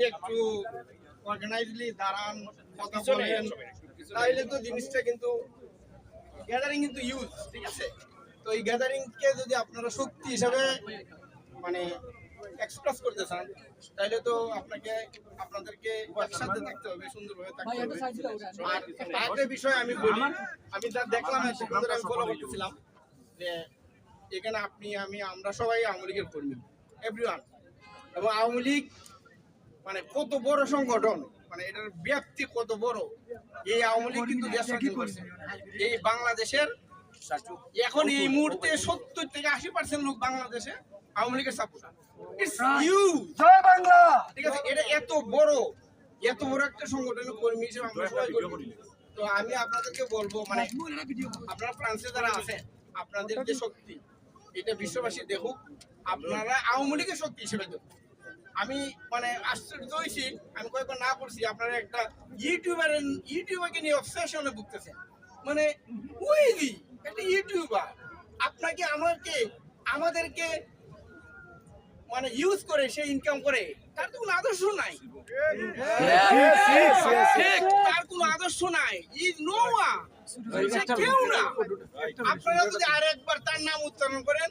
একটু অর্গানাইজলি দাঁড়ান, কথা বলেন, তাইলে তো জিনিসটা কিন্তু গ্যাদারিং কিন্তু ইউজ, ঠিক আছে? তো এই গ্যাদারিং কে যদি আপনারা শক্তি হিসাবে মানে এক্সপ্রেস করতে চান, তাহলে তো আপনাদেরকে একসাথে থাকতে হবে, সুন্দরভাবে থাকতে হবে। আর আরেকটা বিষয় আমি বলি, আমি যা দেখলাম এতক্ষণ ধরে আমি ফলো করতেছিলাম যে এখানে আপনি, আমি, আমরা সবাই আওয়ামী লীগের কর্মী, এভরিওয়ান। এবং আওয়ামী লীগ মানে কত বড় সংগঠন, মানে এটার ব্যাপ্তি কত বড়। এই আওয়ামী লীগ কিন্তু দেশ স্বাধীন করছে এই বাংলাদেশের। এখন এই মুহূর্তে 70 থেকে 80% লোক বাংলাদেশে আওয়ামী লীগের সাপোর্টার। It's huge. জয় বাংলা। ঠিক আছে, এটা এত বড় একটা সংগঠনের কর্মী হিসেবে আমরা সবাই করি। তো আমি আপনাদেরকে বলবো, মানে আপনারা ফ্রান্সে যারা আছেন, আপনাদের যে শক্তি এটা বিশ্ববাসী দেখুক, আপনারা আওয়ামী লীগের শক্তি হিসেবে দেখুন। আমি মানে আশ্চর্য হয়েছি, আমি কয়েকবার না করছি, আপনারা একটা ইউটিউবারকে নিয়ে অবসেশনে ভুগতেছেন। মানে উইজি একটা ইউটিউবার আপনাকে আমাদেরকে মানে ইউজ করে সে ইনকাম করে, তার তো কোনো আদর্শ নাই। তার কোনো আদর্শ নাই, ইজ নো ওয়ান, কেউ না। আপনারা যদি আরেকবার তার নাম উচ্চারণ করেন,